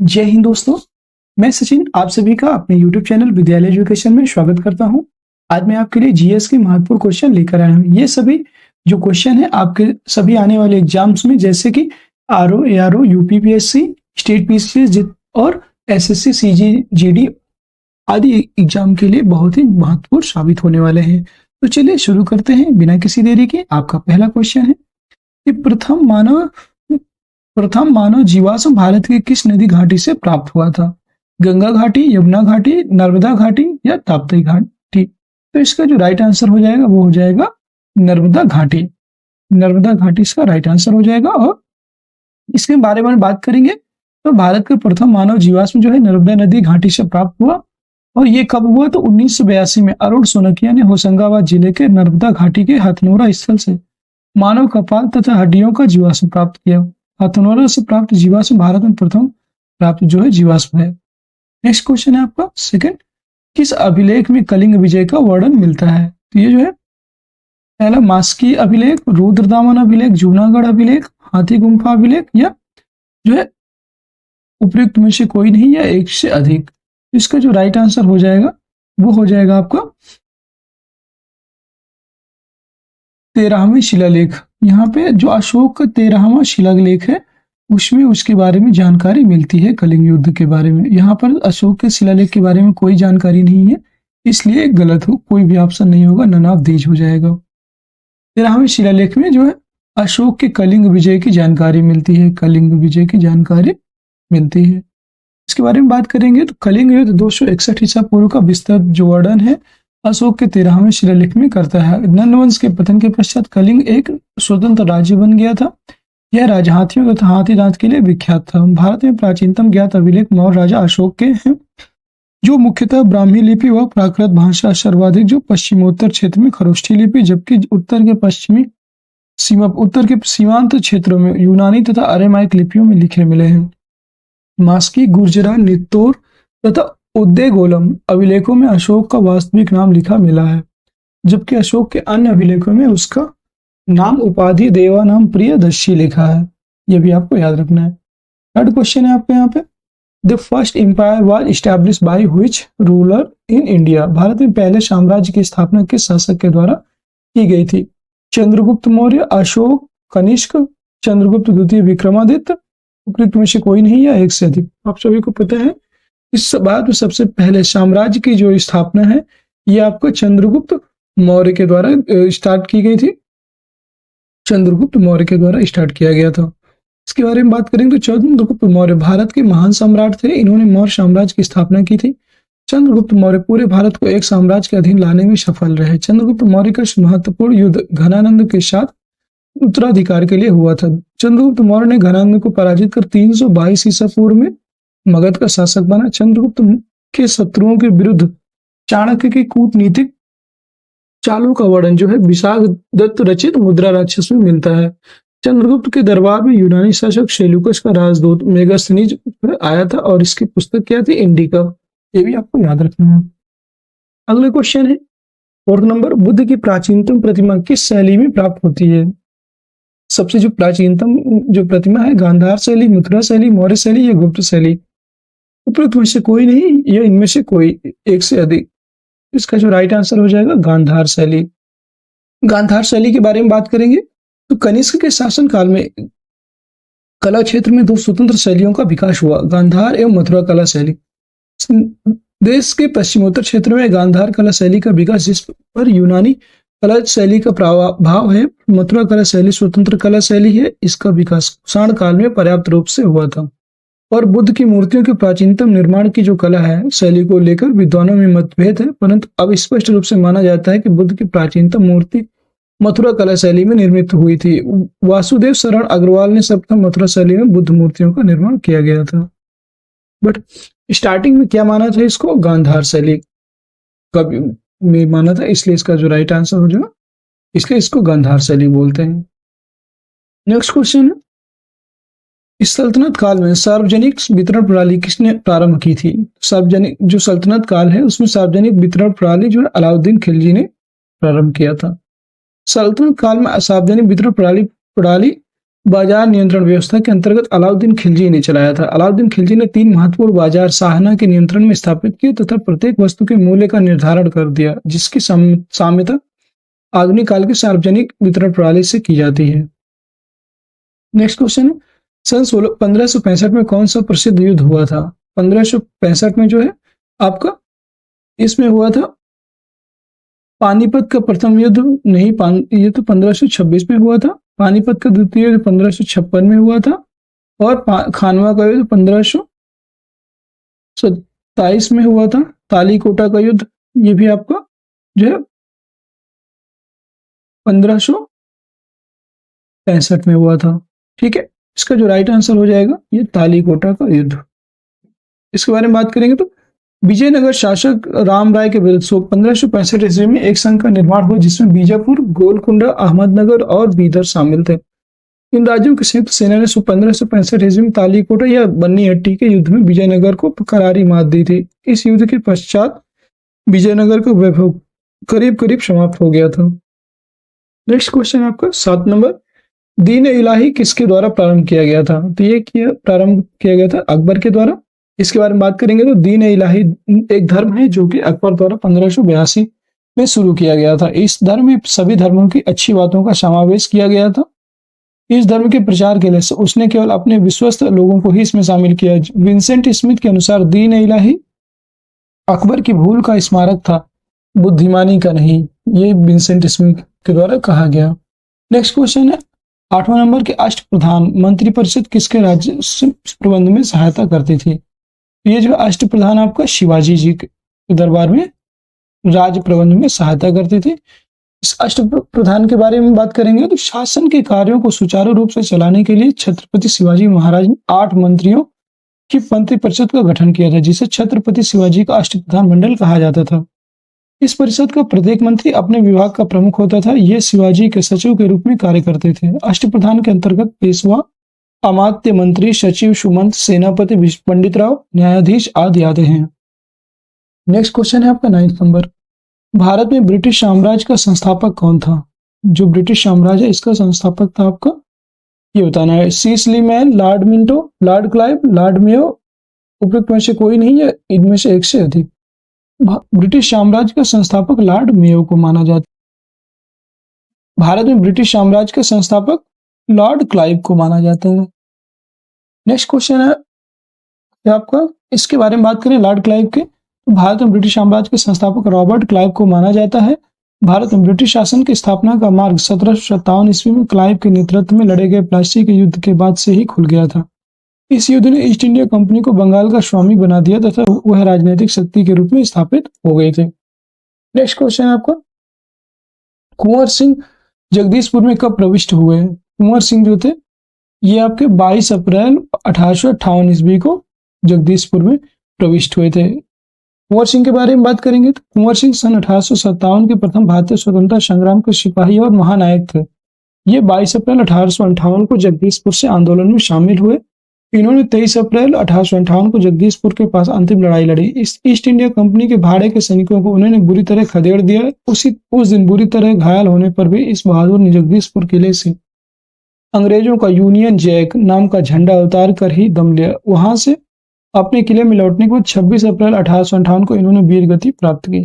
जय हिंद दोस्तों। मैं सचिन आप सभी का अपने YouTube चैनल विद्यालय एजुकेशन में स्वागत करता हूं। आज मैं आपके लिए जीएस के महत्वपूर्ण क्वेश्चन लेकर आया हूं। ये सभी जो क्वेश्चन है आपके सभी आने वाले एग्जाम्स में, जैसे कि RO, ARO, UPPSC, state PCS और एसएससी, सीजीडी आदि एग्जाम के लिए बहुत ही महत्वपूर्ण साबित होने वाले हैं। तो चलिए शुरू करते हैं बिना किसी देरी के। आपका पहला क्वेश्चन है कि प्रथम मानव जीवाश्म भारत की किस नदी घाटी से प्राप्त हुआ था? गंगा घाटी, यमुना घाटी, नर्मदा घाटी या ताप्ती घाटी? तो इसका जो राइट आंसर हो जाएगा वो हो जाएगा नर्मदा घाटी। नर्मदा घाटी इसका राइट आंसर हो जाएगा। और इसके बारे में बात करेंगे तो भारत का प्रथम मानव जीवाश्म जो है नर्मदा नदी घाटी से प्राप्त हुआ। और ये कब हुआ? तो 1982 में अरुण सोनकिया ने होशंगाबाद जिले के नर्मदा घाटी के हथनोरा स्थल से मानव कपाल तथा हड्डियों का जीवाश्म प्राप्त किया। हथनोरा से प्राप्त जीवाश्म भारत में प्रथम प्राप्त जो है जीवाश्म है। नेक्स्ट क्वेश्चन है आपका सेकंड, किस अभिलेख में कलिंग विजय का वर्णन मिलता है? तो ये जो है पहला मास्की अभिलेख, रुद्रदामन अभिलेख, जूनागढ़ अभिलेख, हाथी गुम्फा अभिलेख या जो है उपयुक्त में से कोई नहीं या एक से अधिक। इसका जो राइट आंसर हो जाएगा वो हो जाएगा आपका 13वां शिलालेख। यहाँ पे जो अशोक का 13वां शिलालेख है उसमें उसके बारे में जानकारी मिलती है, कलिंग युद्ध के बारे में। यहाँ पर अशोक के शिलालेख के बारे में कोई जानकारी नहीं है, इसलिए गलत हो, कोई भी ऑप्शन नहीं होगा, नन ऑफ दीज हो जाएगा। 13वें शिलालेख में जो है अशोक के कलिंग विजय की जानकारी मिलती है, कलिंग विजय की जानकारी मिलती है। इसके बारे में बात करेंगे तो कलिंग युद्ध 261 ईसा पूर्व का विस्तृत जो वर्णन है अशोक के 13वें शिलालेख में करता है। नंद वंश के पतन के पश्चात कलिंग एक स्वतंत्र राज्य बन गया था। यह राज्य हाथियों तथा हाथी दांत के लिए विख्यात था। भारत में प्राचीनतम ज्ञात अभिलेख मौर्य राजा अशोक के हैं, जो मुख्यतः ब्राह्मी लिपि व प्राकृत भाषा, सर्वाधिक जो पश्चिमोत्तर क्षेत्र में खरोष्ठी लिपि, जबकि उत्तर के सीमांत क्षेत्रों में यूनानी तथा अरेमाइक लिपियों में लिखे मिले हैं। मास्की, गुर्जरा, नित्तोर तथा उद्देगोलम अभिलेखों में अशोक का वास्तविक नाम लिखा मिला है, जबकि अशोक के अन्य अभिलेखों में उसका नाम, उपाधि, देवा नाम प्रियदर्शी लिखा है। यह भी आपको याद रखना है। थर्ड क्वेश्चन है आपके यहाँ पे, the first empire was established by which ruler in India? Bharat में पहले साम्राज्य की स्थापना किस शासक के द्वारा की गई थी? चंद्रगुप्त मौर्य, अशोक, कनिष्क, चंद्रगुप्त द्वितीय, विक्रमादित्य? उपयुक्त में से कोई नहीं या एक से अधिक? आप सभी को पता है इस बात में सबसे पहले साम्राज्य की जो स्थापना है ये आपको चंद्रगुप्त मौर्य के द्वारा स्टार्ट की गई थी। चंद्रगुप्त मौर्य के द्वारा स्टार्ट किया गया था। इसके बारे में बात करेंगे तो चंद्रगुप्त मौर्य भारत के महान सम्राट थे। इन्होंने मौर्य साम्राज्य की स्थापना की थी। चंद्रगुप्त मौर्य पूरे भारत को एक साम्राज्य के अधीन लाने में सफल रहे। चंद्रगुप्त मौर्य का महत्वपूर्ण युद्ध घनानंद के साथ उत्तराधिकार के लिए हुआ था। चंद्रगुप्त मौर्य ने घनानंद को पराजित कर 322 ईसा पूर्व में मगध का शासक बना। चंद्रगुप्त के शत्रुओं के विरुद्ध चाणक्य की कूटनीतिक चालों का वर्णन जो है विशाख दत्त रचित मुद्रा राक्षस में मिलता है। चंद्रगुप्त के दरबार में यूनानी शासक सेल्यूकस का राजदूत मेगास्थनीज आया था और इसकी पुस्तक क्या थी? इंडिका। ये भी आपको याद रखना है। अगला क्वेश्चन है फोर्थ नंबर, बुद्ध की प्राचीनतम प्रतिमा किस शैली में प्राप्त होती है? सबसे जो प्राचीनतम जो प्रतिमा है, गांधार शैली, मथुरा शैली, मौर्य शैली या गुप्त शैली? उपयुक्त में से कोई नहीं या इनमें से कोई एक से अधिक? इसका जो राइट आंसर हो जाएगा गांधार शैली। गांधार शैली के बारे में बात करेंगे तो कनिष्क के शासन काल में कला क्षेत्र में दो स्वतंत्र शैलियों का विकास हुआ, गांधार एवं मथुरा कला शैली। देश के पश्चिमोत्तर क्षेत्र में गांधार कला शैली का विकास, जिस पर यूनानी कला शैली का प्रभाव है। मथुरा कला शैली स्वतंत्र कला शैली है। इसका विकास कुषाण काल में पर्याप्त रूप से हुआ था। और बुद्ध की मूर्तियों के प्राचीनतम निर्माण की जो कला है, शैली को लेकर विद्वानों में मतभेद है, परंतु अब स्पष्ट रूप से माना जाता है कि बुद्ध की प्राचीनतम मूर्ति मथुरा कला शैली में निर्मित हुई थी। वासुदेव शरण अग्रवाल ने सर्वप्रथम मथुरा शैली में बुद्ध मूर्तियों का निर्माण किया गया था। बट स्टार्टिंग में क्या माना था इसको? गांधार शैली का में माना था, इसलिए इसका जो राइट आंसर हो जाएगा, इसलिए इसको गांधार शैली बोलते हैं। नेक्स्ट क्वेश्चन, इस सल्तनत काल में सार्वजनिक वितरण प्रणाली किसने प्रारंभ की थी? सार्वजनिक जो सल्तनत काल है उसमें सार्वजनिक वितरण प्रणाली जो है अलाउद्दीन खिलजी ने प्रारंभ किया था। सल्तनत काल में सार्वजनिक वितरण प्रणाली बाजार नियंत्रण व्यवस्था के अंतर्गत अलाउद्दीन खिलजी ने चलाया था। अलाउद्दीन खिलजी ने 3 महत्वपूर्ण बाजार शाहना के नियंत्रण में स्थापित किए तथा प्रत्येक वस्तु के मूल्य का निर्धारण कर दिया, जिसकी साम्यता आधुनिक काल की सार्वजनिक वितरण प्रणाली से की जाती है। नेक्स्ट क्वेश्चन है, सन 1565 में कौन सा प्रसिद्ध युद्ध हुआ था? 1565 में जो है आपका इसमें हुआ था पानीपत का प्रथम युद्ध, नहीं ये तो 1526 में हुआ था। पानीपत का द्वितीय युद्ध 1556 में हुआ था और खानवा का युद्ध 1527 में हुआ था। तालीकोटा का युद्ध ये भी आपका जो है 1565 में हुआ था। ठीक है, इसका जो राइट आंसर हो जाएगा ये तालीकोटा का युद्ध। इसके बारे में बात करेंगे तो विजयनगर शासक राम राय के विरुद्ध 1565 ईस्वी में एक संघ का निर्माण हुआ, जिसमें बीजापुर, गोलकुंडा, अहमदनगर और बीदर शामिल थे। इन राज्यों की संयुक्त सेना ने 1565 ईस्वी में तालीकोटा या बन्नीहट्टी के युद्ध में विजयनगर को करारी मात दी थी। इस युद्ध के पश्चात विजयनगर का वैभव करीब करीब समाप्त हो गया था। नेक्स्ट क्वेश्चन आपका 7 नंबर, दीन इलाही किसके द्वारा प्रारंभ किया गया था? तो ये प्रारंभ किया गया था अकबर के द्वारा। इसके बारे में बात करेंगे तो दीन इलाही एक धर्म है जो कि अकबर द्वारा 1582 में शुरू किया गया था। इस धर्म में सभी धर्मों की अच्छी बातों का समावेश किया गया था। इस धर्म के प्रचार के लिए उसने केवल अपने विश्वस्त लोगों को ही इसमें शामिल किया। विंसेंट स्मिथ के अनुसार दीन इलाही अकबर की भूल का स्मारक था, बुद्धिमानी का नहीं। ये विंसेंट स्मिथ के द्वारा कहा गया। नेक्स्ट क्वेश्चन है 8वां नंबर के अष्टप्रधान मंत्रिपरिषद किसके राज्य प्रबंध में सहायता करती थी? ये जो अष्टप्रधान आपका शिवाजी जी के दरबार में राज्य प्रबंध में सहायता करती थी। इस अष्टप्रधान के बारे में बात करेंगे तो शासन के कार्यों को सुचारू रूप से चलाने के लिए छत्रपति शिवाजी महाराज ने 8 मंत्रियों की मंत्रिपरिषद का गठन किया था, जिसे छत्रपति शिवाजी का अष्टप्रधान मंडल कहा जाता था। इस परिषद का प्रत्येक मंत्री अपने विभाग का प्रमुख होता था। ये शिवाजी के सचिव के रूप में कार्य करते थे। अष्टप्रधान के अंतर्गत पेशवा, अमात्य मंत्री, सचिव, सुमंत, सेनापति, पंडित राव, न्यायाधीश आदि आते हैं। नेक्स्ट क्वेश्चन है आपका 9 नंबर, भारत में ब्रिटिश साम्राज्य का संस्थापक कौन था? जो ब्रिटिश साम्राज्य है इसका संस्थापक था आपका, ये बताना है। सीसली मैन, Lord Minto, Lord Clive, Lord Mayo, उपयुक्त में से कोई नहीं है, इनमें से एक से अधिक। ब्रिटिश साम्राज्य का संस्थापक लॉर्ड मेयो को माना जाता है। भारत में ब्रिटिश साम्राज्य का संस्थापक लॉर्ड क्लाइव को माना जाता है। नेक्स्ट क्वेश्चन है आपका, इसके बारे में बात करें लॉर्ड क्लाइव के, तो भारत में ब्रिटिश साम्राज्य के संस्थापक रॉबर्ट क्लाइव को माना जाता है। भारत में ब्रिटिश शासन की स्थापना का मार्ग 1757 ईस्वी में क्लाइव के नेतृत्व में लड़े गए प्लासी के युद्ध के बाद से ही खुल गया था। इस युद्ध ने ईस्ट इंडिया कंपनी को बंगाल का स्वामी बना दिया तथा वह राजनीतिक शक्ति के रूप में स्थापित हो गए थे। नेक्स्ट क्वेश्चन है आपका, कुंवर सिंह जगदीशपुर में कब प्रविष्ट हुए? कुंवर सिंह जो थे ये आपके 22 अप्रैल 1858 ईस्वी को जगदीशपुर में प्रविष्ट हुए थे। कुंवर सिंह के बारे में बात करेंगे तो कुंवर सिंह सन 1857 के प्रथम भारतीय स्वतंत्रता संग्राम के सिपाही और महानायक थे। ये 22 अप्रैल 1858 को जगदीशपुर से आंदोलन में शामिल हुए। इन्होंने 23 अप्रैल 1858 को जगदीशपुर के पास अंतिम लड़ाई लड़ी। इस ईस्ट इंडिया कंपनी के भाड़े के सैनिकों को उन्होंने बुरी तरह खदेड़ दिया। उस दिन बुरी तरह घायल होने पर भी इस बहादुर ने जगदीशपुर किले से अंग्रेजों का यूनियन जैक नाम का झंडा उतार कर ही दम लिया। वहां से अपने किले में लौटने के बाद 26 अप्रैल 1858 को इन्होंने वीर गति प्राप्त की।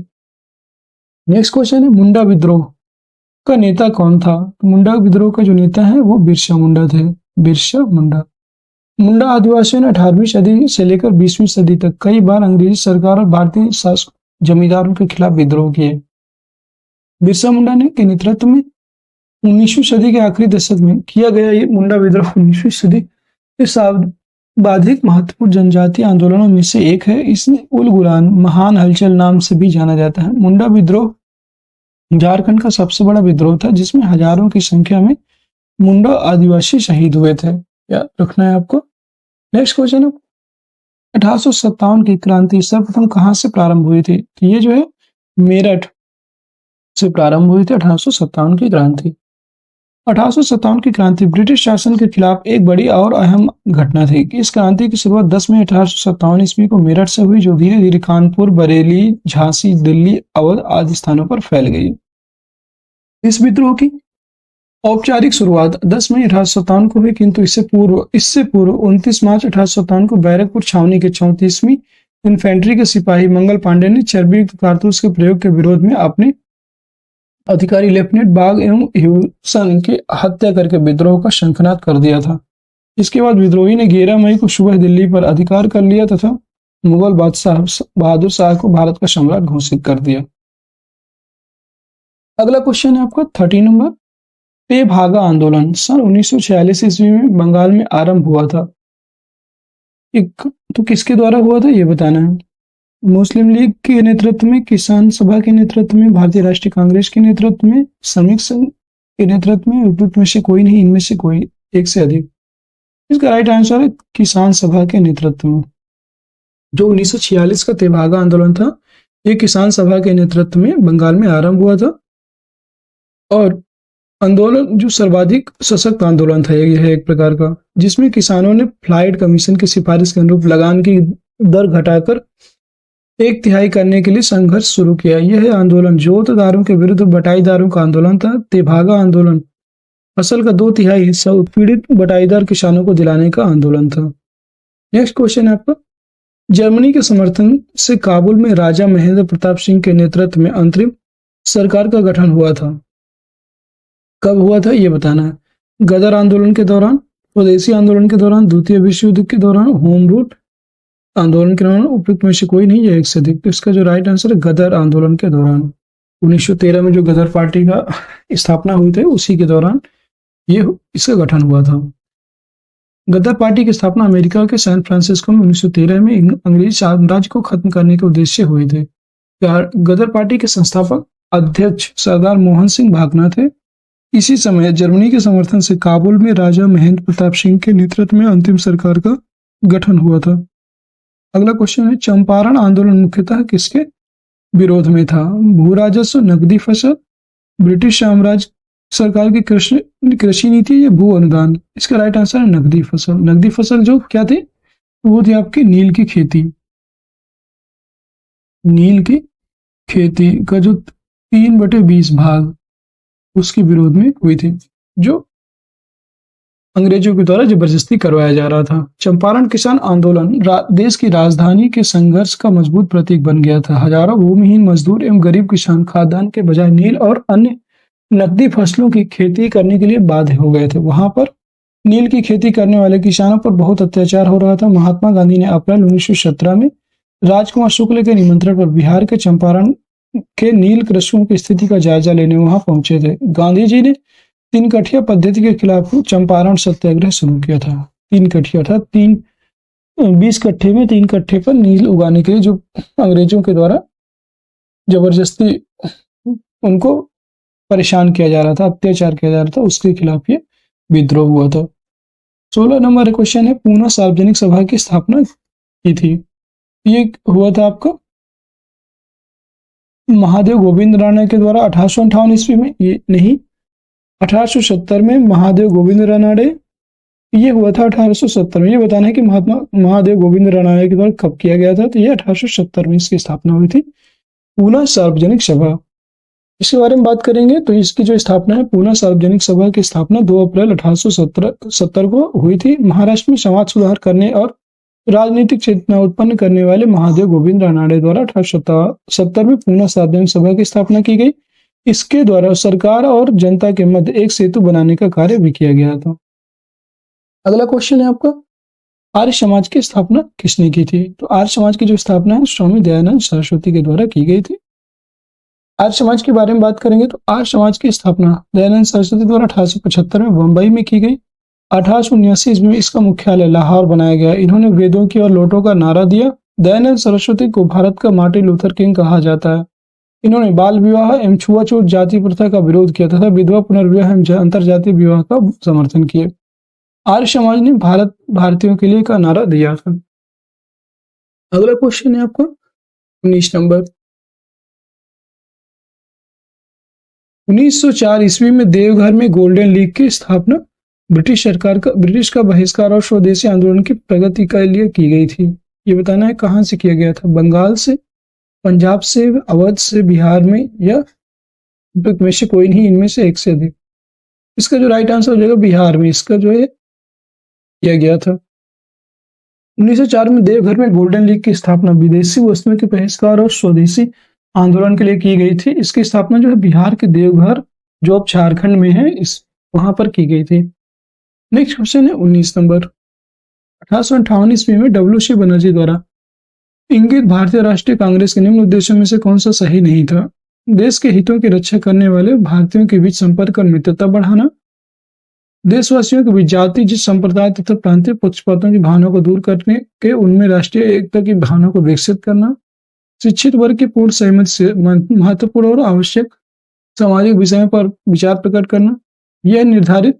नेक्स्ट क्वेश्चन है, मुंडा विद्रोह का नेता कौन था? मुंडा विद्रोह का जो नेता है वो बिरसा मुंडा थे। बिरसा मुंडा आदिवासियों ने 18वीं सदी से लेकर 20वीं सदी तक कई बार अंग्रेजी सरकार और भारतीय शासक जमींदारों के खिलाफ विद्रोह किए। बिरसा मुंडा ने के नेतृत्व में 19वीं सदी के आखिरी दशक में किया गया ये मुंडा विद्रोह 19वीं सदी के सर्वाधिक महत्वपूर्ण जनजातीय आंदोलनों में से एक है। इसे उल गुलान महान हलचल नाम से भी जाना जाता है। मुंडा विद्रोह झारखंड का सबसे बड़ा विद्रोह था, जिसमें हजारों की संख्या में मुंडा आदिवासी शहीद हुए थे। याद रखना है आपको। नेक्स्ट क्वेश्चन है, 1857 की क्रांति सर्वप्रथम कहां से प्रारंभ हुई थी? तो ये जो है मेरठ से प्रारंभ हुई थी 1857 की क्रांति। 1857 की क्रांति ब्रिटिश शासन के खिलाफ एक बड़ी और अहम घटना थी। इस क्रांति की शुरुआत 10 मई 1857 ईस्वी को मेरठ से हुई, जो धीरे धीरे कानपुर, बरेली, झांसी, दिल्ली, अवध आदि स्थानों पर फैल गई। इस विद्रोह की औपचारिक शुरुआत 10 मई 1857 को हुई, किंतु इससे पूर्व 29 मार्च 1857 को बैरकपुर छावनी के 34वीं इन्फेंट्री के सिपाही मंगल पांडे ने चर्बीयुक्त कारतूस के प्रयोग के विरोध में अपने अधिकारी लेफ्टिनेंट बाग एवं ह्यूसन की हत्या करके विद्रोह का शंखनाद कर दिया था। इसके बाद विद्रोही ने 11 मई को सुबह दिल्ली पर अधिकार कर लिया तथा मुगल बादशाह बहादुर शाह को भारत का सम्राट घोषित कर दिया। अगला क्वेश्चन है आपका 30 नंबर। तेभागा आंदोलन सन 1946 ईस्वी में बंगाल में आरंभ हुआ था। तो किसके द्वारा हुआ था ये बताना है। मुस्लिम लीग के नेतृत्व में, किसान सभा के नेतृत्व में, भारतीय राष्ट्रीय कांग्रेस के नेतृत्व में, श्रमिक संघ के नेतृत्व में, उपयुक्त में से कोई नहीं, इनमें से कोई एक से अधिक। इसका राइट आंसर है किसान सभा के नेतृत्व में। जो 1946 का तेभागा आंदोलन था, ये किसान सभा के नेतृत्व में बंगाल में आरंभ हुआ था और आंदोलन जो सर्वाधिक सशक्त आंदोलन था यह है एक प्रकार का, जिसमें किसानों ने फ्लाइट कमीशन की सिफारिश के अनुरूप लगान की दर घटाकर 1/3 करने के लिए संघर्ष शुरू किया। यह आंदोलन जोतदारों के विरुद्ध बटाईदारों का आंदोलन था। तेभागा आंदोलन फसल का 2/3 हिस्सा उत्पीड़ित बटाईदार किसानों को दिलाने का आंदोलन था। नेक्स्ट क्वेश्चन है आपका। जर्मनी के समर्थन से काबुल में राजा महेंद्र प्रताप सिंह के नेतृत्व में अंतरिम सरकार का गठन हुआ था। कब हुआ था ये बताना है। गदर आंदोलन के दौरान, स्वदेशी आंदोलन के दौरान, द्वितीय विश्व युद्ध के दौरान, होम रूल आंदोलन के दौरान, उपयुक्त में से कोई नहीं है एक से अधिक। तो इसका जो राइट आंसर है गदर आंदोलन के दौरान। 1913 में जो गदर पार्टी का स्थापना हुई थी उसी के दौरान ये इसका गठन हुआ था। गदर पार्टी की स्थापना अमेरिका के सैन फ्रांसिस्को में 1913 में अंग्रेजी साम्राज्य को खत्म करने के उद्देश्य हुए थे। गदर पार्टी के संस्थापक अध्यक्ष सरदार मोहन सिंह भागना थे। इसी समय जर्मनी के समर्थन से काबुल में राजा महेंद्र प्रताप सिंह के नेतृत्व में अंतिम सरकार का गठन हुआ था। अगला क्वेश्चन है। चंपारण आंदोलन मुख्यतः किसके विरोध में था? भू राजस्व, नकदी फसल, ब्रिटिश साम्राज्य सरकार की कृषि नीति या भू अनुदान? इसका राइट आंसर है नकदी फसल। नकदी फसल जो क्या थी वो थी आपकी नील की खेती। नील की खेती का जो 3/20 भाग उसके विरोध में हुई थी, जो अंग्रेजों के द्वारा जबरदस्ती करवाया जा रहा था। चंपारण किसान आंदोलन देश की राजधानी के संघर्ष का मजबूत प्रतीक बन गया था। हजारों भूमिहीन मजदूर एवं गरीब किसान खाद्यान्न के बजाय नील और अन्य नकदी फसलों की खेती करने के लिए बाध्य हो गए थे। वहां पर नील की खेती करने वाले किसानों पर बहुत अत्याचार हो रहा था। महात्मा गांधी ने अप्रैल 1917 में राजकुमार शुक्ल के निमंत्रण पर बिहार के चंपारण के नील कृषकों की स्थिति का जायजा लेने वहां पहुंचे थे। गांधी जी ने 3 कठिया पद्धति के खिलाफ चंपारण सत्याग्रह शुरू किया था। 3 कठिया था 20 कट्ठे में 3 कट्ठे पर नील उगाने के लिए जो अंग्रेजों के द्वारा जबरदस्ती उनको परेशान किया जा रहा था, अत्याचार किया जा रहा था, उसके खिलाफ ये विद्रोह हुआ था। 16 नंबर क्वेश्चन है। पूना सार्वजनिक सभा की स्थापना की थी। ये हुआ था आपका महादेव गोविंद राणा के द्वारा 1858 ईस्वी में, ये नहीं 1870 में महादेव गोविंद रानाडे, ये हुआ था 1870 में। ये बताना है कि महात्मा महादेव गोविंद रानाडे के द्वारा कब किया गया था। तो ये 1870 में इसकी स्थापना हुई थी, पूना सार्वजनिक सभा। इसके बारे में बात करेंगे तो इसकी जो स्थापना है, पूना सार्वजनिक सभा की स्थापना 2 अप्रैल 1870 को हुई थी। महाराष्ट्र में समाज सुधार करने और राजनीतिक चेतना उत्पन्न करने वाले महादेव गोविंद रानाडे द्वारा 1870 में पूना सार्वजनिक सभा की स्थापना की गई। इसके द्वारा सरकार और जनता के मध्य एक सेतु बनाने का कार्य भी किया गया था। अगला क्वेश्चन है आपका। आर्य समाज की स्थापना किसने की थी? तो आर्य समाज की जो स्थापना है स्वामी दयानंद सरस्वती के द्वारा की गई थी। आर्य समाज के बारे में बात करेंगे तो आर्य समाज की स्थापना दयानंद सरस्वती द्वारा 1875 में बंबई में की गई। 1879 ईस्वी में इसका मुख्यालय लाहौर बनाया गया। इन्होंने वेदों की और लोटों का नारा दिया। दयानंद सरस्वती को भारत का मार्टिन लूथर किंग कहा जाता है। इन्होंने बाल विवाह एवं छुआछूत जाति प्रथा का विरोध किया तथा विधवा पुनर्विवाह एवं अंतरजातीय विवाह का समर्थन किया। आर्य समाज ने भारतीयों के लिए का नारा दिया था। अगला क्वेश्चन है आपका 19 नंबर। 1904 ईस्वी में देवघर में गोल्डन लीग की स्थापना ब्रिटिश का बहिष्कार और स्वदेशी आंदोलन की प्रगति के लिए की गई थी। ये बताना है कहां से किया गया था। बंगाल से, पंजाब से, अवध से, बिहार में या में से कोई नहीं, इनमें से एक से अधिक। इसका जो राइट आंसर हो जाएगा बिहार में इसका जो है किया गया था। 1904 में देवघर में गोल्डन लीग की स्थापना विदेशी वस्तुओं के बहिष्कार और स्वदेशी आंदोलन के लिए की गई थी। इसकी स्थापना जो है बिहार के देवघर जो अब झारखंड में है इस वहां पर की गई थी। नेक्स्ट क्वेश्चन है 19 नंबर। 1858 ईस्वी में डब्ल्यू.सी. बनर्जी द्वारा इंगित भारतीय राष्ट्रीय कांग्रेस के निम्न उद्देश्यों में से कौन सा सही नहीं था? देश के हितों की रक्षा करने वाले भारतीयों के बीच संपर्क और मित्रता बढ़ाना, देशवासियों के बीच जाति जिस संप्रदाय तथा प्रांतीय पक्षपातों की भावनाओं को दूर करने के उनमें राष्ट्रीय एकता की भावना को विकसित करना, शिक्षित वर्ग की पूर्ण सहमति से महत्वपूर्ण और आवश्यक सामाजिक विषयों पर विचार प्रकट करना, यह निर्धारित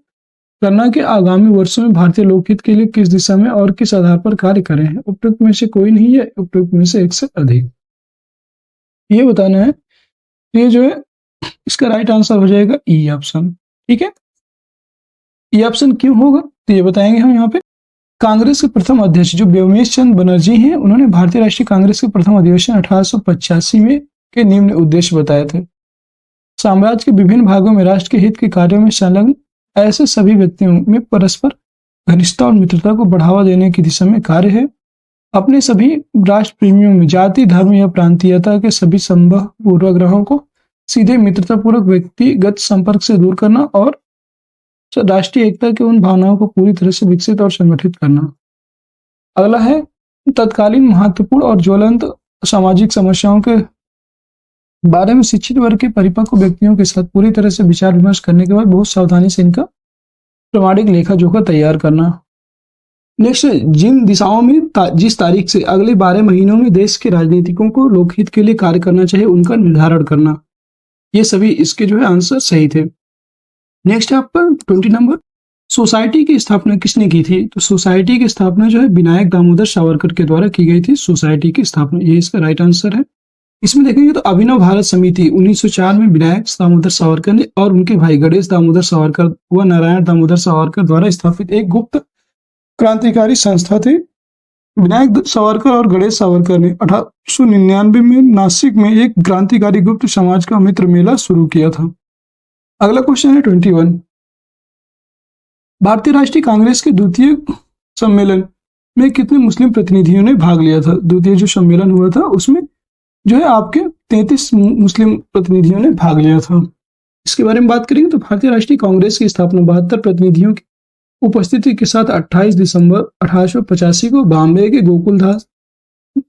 करना कि आगामी वर्षों में भारतीय लोकहित के लिए किस दिशा में और किस आधार पर कार्य करें। उपयुक्त में से कोई नहीं है, उपयुक्त में से एक से अधिक ये बताना है। ये जो है इसका राइट आंसर हो जाएगा ई ऑप्शन। ठीक है, ये ऑप्शन क्यों होगा तो ये बताएंगे हम यहाँ पे। कांग्रेस के प्रथम अध्यक्ष जो व्योमेश चंद्र बनर्जी हैं उन्होंने भारतीय राष्ट्रीय कांग्रेस के प्रथम अधिवेशन 1885 में के निम्न उद्देश्य बताए थे। साम्राज्य के विभिन्न भागों में राष्ट्र के हित के कार्यों में संलग्न ऐसे सभी व्यक्तियों में परस्पर घनिष्ठता और मित्रता को बढ़ावा देने की दिशा में कार्य है। अपने सभी राष्ट्र प्रेमियों में जाति धर्म या प्रांतीयता के सभी संभव पूर्वाग्रहों को सीधे मित्रतापूर्वक व्यक्तिगत संपर्क से दूर करना और राष्ट्रीय एकता की उन भावनाओं को पूरी तरह से विकसित और संगठित करना। अगला है तत्कालीन महत्वपूर्ण और ज्वलंत सामाजिक समस्याओं के बारे में शिक्षित वर्ग के परिपक्व व्यक्तियों के साथ पूरी तरह से विचार विमर्श करने के बाद बहुत सावधानी से इनका प्रमाणिक लेखा जोखा तैयार करना। नेक्स्ट, जिन दिशाओं में जिस तारीख से अगले 12 महीनों में देश के राजनीतिकों को लोकहित के लिए कार्य करना चाहिए उनका निर्धारण करना। ये सभी इसके जो है आंसर सही थे। नेक्स्ट है आपका 20 नंबर। सोसाइटी की स्थापना किसने की थी? तो सोसाइटी की स्थापना जो है विनायक दामोदर सावरकर के द्वारा की गई थी। सोसाइटी की स्थापना ये इसका राइट आंसर है। इसमें देखेंगे तो अभिनव भारत समिति 1904 में विनायक दामोदर सावरकर ने और उनके भाई गणेश दामोदर सावरकर व नारायण दामोदर सावरकर द्वारा स्थापित एक गुप्त क्रांतिकारी संस्था थी। विनायक सावरकर और गणेश सावरकर ने 1899 में नासिक में एक क्रांतिकारी गुप्त समाज का मित्र मेला शुरू किया था। अगला क्वेश्चन है 21। भारतीय राष्ट्रीय कांग्रेस के द्वितीय सम्मेलन में कितने मुस्लिम प्रतिनिधियों ने भाग लिया था? द्वितीय जो सम्मेलन हुआ था उसमें जो है आपके 33 मुस्लिम प्रतिनिधियों ने भाग लिया था। इसके बारे में बात करेंगे तो भारतीय राष्ट्रीय कांग्रेस की स्थापना 72 प्रतिनिधियों की उपस्थिति के साथ 28 दिसंबर 1885 को बॉम्बे के गोकुलदास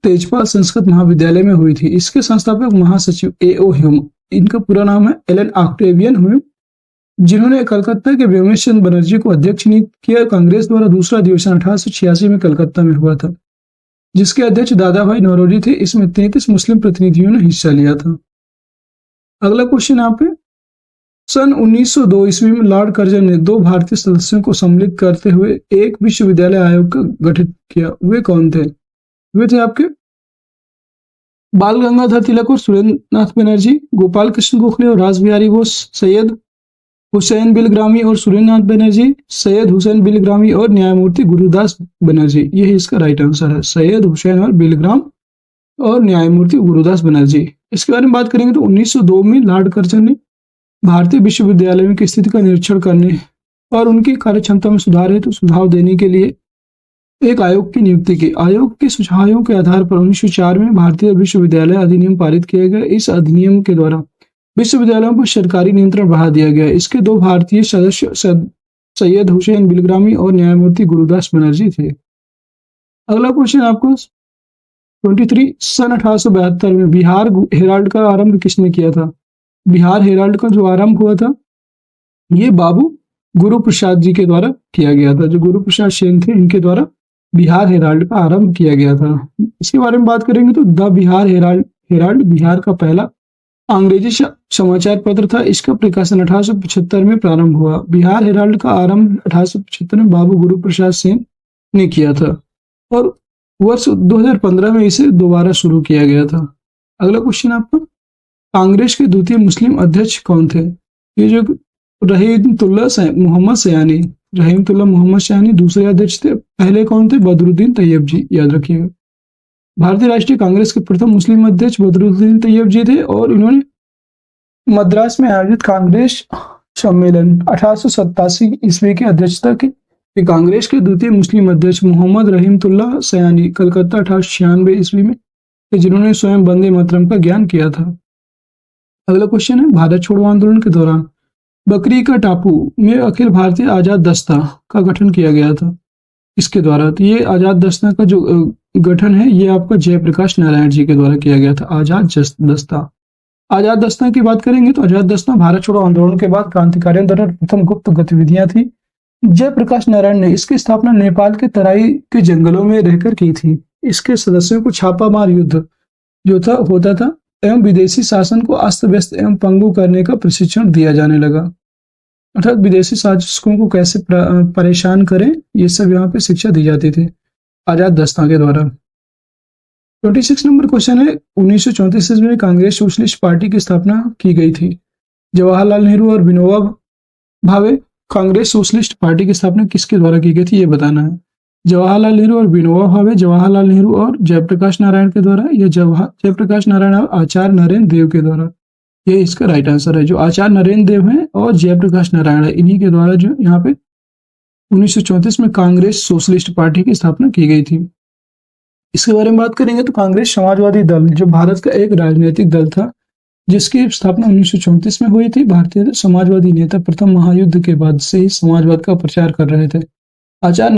तेजपाल संस्कृत महाविद्यालय में हुई थी। इसके संस्थापक महासचिव A.O. ह्यूम, इनका पूरा नाम है एलन ऑक्टेवियन ह्यूम, जिन्होंने कलकत्ता के व्योमेश चंद्र बनर्जी को अध्यक्ष नियुक्त किया। कांग्रेस द्वारा दूसरा अधिवेशन 1886 में कलकत्ता में हुआ था, जिसके अध्यक्ष दादा भाई नौरोजी थे। इसमें 33 मुस्लिम प्रतिनिधियों ने हिस्सा लिया था। अगला क्वेश्चन यहाँ पे, सन 1902 ईस्वी में लॉर्ड कर्जन ने 2 भारतीय सदस्यों को सम्मिलित करते हुए एक विश्वविद्यालय आयोग का गठित किया। वे कौन थे? वे थे आपके बाल गंगाधर तिलक और सुरेंद्रनाथ बनर्जी, गोपाल कृष्ण गोखले और रासबिहारी बोस, सैयद हुसैन बिलग्रामी और सुरेंद्रनाथ बनर्जी, सैयद हुसैन बिलग्रामी और न्यायमूर्ति गुरुदास बनर्जी। यही इसका राइट आंसर है, सैयद हुसैन और बिलग्राम और न्यायमूर्ति गुरुदास बनर्जी। इसके बारे में बात करेंगे तो 1902 में लॉर्ड कर्जन ने भारतीय विश्वविद्यालयों की स्थिति का निरीक्षण करने और उनकी कार्यक्षमता में सुधार हेतु सुझाव देने के लिए एक आयोग की नियुक्ति की। आयोग के सुझावों के आधार पर 1904 में भारतीय विश्वविद्यालय अधिनियम पारित किया गया। इस अधिनियम के द्वारा विश्वविद्यालयों पर सरकारी नियंत्रण बढ़ा दिया गया। इसके 2 भारतीय सदस्य सैयद हुसैन बिलग्रामी और न्यायमूर्ति गुरुदास बनर्जी थे। अगला क्वेश्चन आपको 23। सन 1872 में बिहार हेराल्ड का आरंभ किसने किया था? बिहार हेराल्ड का जो आरंभ हुआ था ये बाबू गुरु प्रसाद जी के द्वारा किया गया था। जो गुरु प्रसाद सेन थे इनके द्वारा बिहार हेराल्ड का आरंभ किया गया था। इसके बारे में बात करेंगे तो द बिहार हेराल्ड बिहार का पहला अंग्रेजी समाचार पत्र था। इसका प्रकाशन 1875 में प्रारंभ हुआ। बिहार हेराल्ड का आरंभ 1875 में बाबू गुरु प्रसाद सेन ने किया था और वर्ष 2015 में इसे दोबारा शुरू किया गया था। अगला क्वेश्चन आपका, कांग्रेस के द्वितीय मुस्लिम अध्यक्ष कौन थे? ये जो रहीमतुल्लाह मोहम्मद सयानी दूसरे अध्यक्ष थे। पहले कौन थे? बदरुद्दीन तैयब जी, याद रखिएगा। भारतीय राष्ट्रीय कांग्रेस के प्रथम मुस्लिम अध्यक्ष बदरुद्दीन तैयब जी थे और इन्होंने मद्रास में आयोजित कांग्रेस सम्मेलन 1887 ईस्वी की अध्यक्षता की कांग्रेस के द्वितीय मुस्लिम अध्यक्ष मोहम्मद रहीमतुल्लाह सयानी कलकत्ता 1896 ईस्वी में, जिन्होंने स्वयं वंदे मातरम का ज्ञान किया था। अगला क्वेश्चन है, भारत छोड़ो आंदोलन के दौरान बकरी का टापू में अखिल भारतीय आजाद दस्ता का गठन किया गया था, इसके द्वारा। तो ये आजाद दस्ता का जो गठन है ये आपका जयप्रकाश नारायण जी के द्वारा किया गया था। दस्ता आजाद दस्ता की बात करेंगे तो आजाद दस्ता भारत छोड़ो आंदोलन के बाद क्रांतिकारियों द्वारा प्रथम गुप्त गतिविधियां थी। जयप्रकाश नारायण ने इसकी स्थापना नेपाल के तराई के जंगलों में रहकर की थी। इसके सदस्यों को छापामार युद्ध जो था होता था एवं विदेशी शासन को अस्त व्यस्त एवं पंगु करने का प्रशिक्षण दिया जाने लगा। अर्थात विदेशी शासकों को कैसे परेशान करें ये सब यहाँ पे शिक्षा दी जाती थी आजाद दस्ता के द्वारा। 26 नंबर क्वेश्चन है, 1934 ईस्वी में कांग्रेस सोशलिस्ट पार्टी की स्थापना की गई थी। जवाहरलाल नेहरू और विनोबा भावे कांग्रेस सोशलिस्ट पार्टी की स्थापना किसके द्वारा की गई थी ये बताना है। जवाहरलाल नेहरू और विनोबा भावे, जवाहरलाल नेहरू और जयप्रकाश नारायण के द्वारा, या जयप्रकाश नारायण और आचार्य नरेंद्र देव के द्वारा। ये इसका राइट आंसर है। जो आचार्य नरेंद्र देव हैं और जयप्रकाश नारायण है, इन्हीं के द्वारा जो यहाँ पे 1934 में कांग्रेस सोशलिस्ट पार्टी की स्थापना की गई थी। इसके बारे में बात करेंगे तो कांग्रेस समाजवादी दल जो भारत का एक राजनीतिक दल था जिसकी स्थापना 1934 में हुई थी। भारतीय समाजवादी नेता प्रथम महायुद्ध के बाद से ही समाजवाद का प्रचार कर रहे थे। आचार्य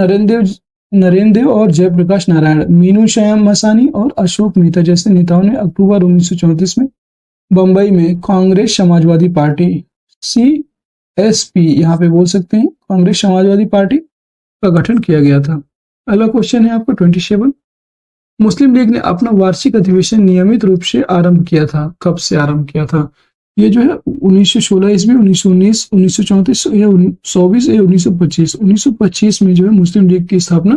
नरेंद्र देव और जयप्रकाश नारायण, मीनू श्याम मसानी और अशोक मेहता जैसे नेताओं ने अक्टूबर 1934 में बंबई में कांग्रेस समाजवादी पार्टी CSP यहाँ पे बोल सकते हैं कांग्रेस समाजवादी पार्टी का गठन किया गया था। अगला क्वेश्चन है आपका 27, मुस्लिम लीग ने अपना वार्षिक अधिवेशन नियमित रूप से आरंभ किया था। कब से आरंभ किया था? ये जो है 1916 ईस्वी, 1919, 1934 या 1924 या 1925। 1925 में जो है मुस्लिम लीग की स्थापना,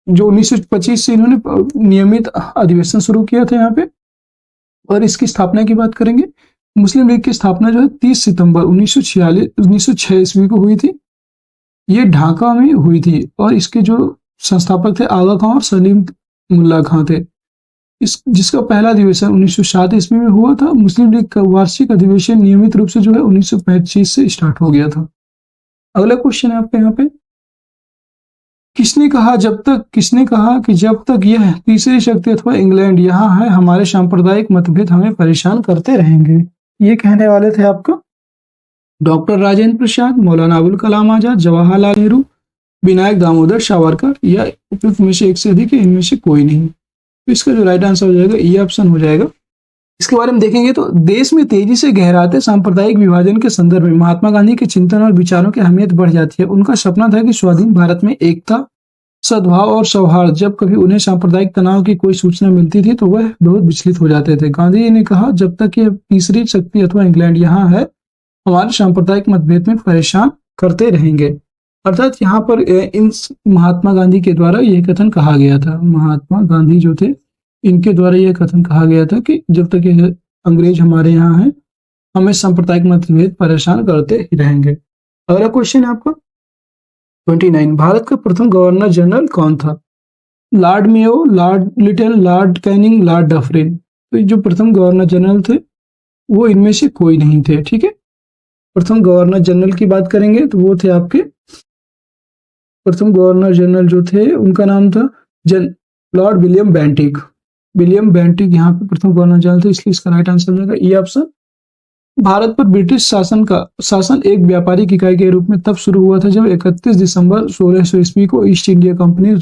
जो 1925 से इन्होंने नियमित अधिवेशन शुरू किया था यहाँ पे। और इसकी स्थापना की बात करेंगे, मुस्लिम लीग की स्थापना जो है 30 सितंबर 1906 ईस्वी को हुई थी। ये ढाका में हुई थी और इसके जो संस्थापक थे आगा खां और सलीम मुल्ला खां थे। जिसका पहला अधिवेशन 1907 ईस्वी में हुआ था। मुस्लिम लीग का वार्षिक अधिवेशन नियमित रूप से जो है 1925 से स्टार्ट हो गया था। अगला क्वेश्चन है आपके यहाँ पे, किसने कहा कि जब तक यह तीसरी शक्ति अथवा इंग्लैंड यहाँ है हमारे सांप्रदायिक मतभेद हमें परेशान करते रहेंगे? ये कहने वाले थे आपका डॉक्टर राजेंद्र प्रसाद, मौलाना अबुल कलाम आजाद, जवाहरलाल नेहरू, विनायक दामोदर सावरकर, या उपयुक्त में से एक से अधिक है, इनमें से कोई नहीं। तो इसका जो राइट आंसर हो जाएगा ये ऑप्शन हो जाएगा। इसके बारे में देखेंगे तो देश में तेजी से गहराते सांप्रदायिक विभाजन के संदर्भ में महात्मा गांधी के चिंतन और विचारों की अहमियत बढ़ जाती है। उनका सपना था कि स्वाधीन भारत में एकता, सद्भाव और सौहार्द। जब कभी उन्हें सांप्रदायिक तनाव की कोई सूचना मिलती थी तो वह बहुत विचलित हो जाते थे। गांधी जी ने कहा, जब तक यह तीसरी शक्ति अथवा इंग्लैंड यहाँ है हमारे सांप्रदायिक मतभेद में परेशान करते रहेंगे। अर्थात यहाँ पर इन महात्मा गांधी के द्वारा यह कथन कहा गया था। महात्मा गांधी जो थे इनके द्वारा यह कथन कहा गया था कि जब तक यह अंग्रेज हमारे यहाँ है हमें सांप्रदायिक मतभेद परेशान करते ही रहेंगे। अगला क्वेश्चन है आपका 29, भारत का प्रथम गवर्नर जनरल कौन था? Lord Mayo, Lord little, Lord Canning, Lord Dufferin. तो जो प्रथम गवर्नर जनरल थे वो इनमें से कोई नहीं थे। ठीक है, प्रथम गवर्नर जनरल की बात करेंगे तो वो थे आपके प्रथम गवर्नर जनरल जो थे उनका नाम था Lord William Bentinck. William Bentinck यहाँ पे प्रथम गवर्नर जनरल थे, इसलिए इसका राइट आंसर होगा ये ऑप्शन। भारत पर ब्रिटिश शासन एक व्यापारिक इकाई के रूप में तब शुरू हुआ था जब 31 दिसंबर 1600 ईस्वी को ईस्ट इंडिया कंपनी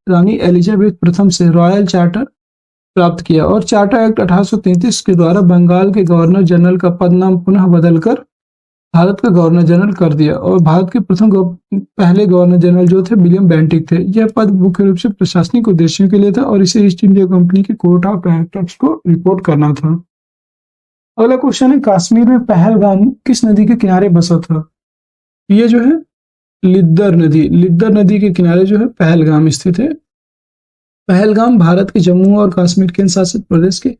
रानी एलिजाबेथ प्रथम से रॉयल चार्टर प्राप्त किया और चार्टर एक्ट 1833 के द्वारा बंगाल के गवर्नर जनरल का पद नाम पुनः बदलकर भारत का गवर्नर जनरल कर दिया। और भारत के पहले गवर्नर जनरल जो थे विलियम बेंटिक थे। यह पद मुख्य रूप से प्रशासनिक उद्देश्यों के लिए था और इसे ईस्ट इंडिया कंपनी के कोर्ट ऑफ डायरेक्टर्स को रिपोर्ट करना था। अगला क्वेश्चन है, कश्मीर में पहलगाम किस नदी के किनारे बसा था? ये जो है लिद्दर नदी के किनारे जो है पहलगाम स्थित है। पहलगाम भारत के जम्मू और कश्मीर केंद्र शासित प्रदेश के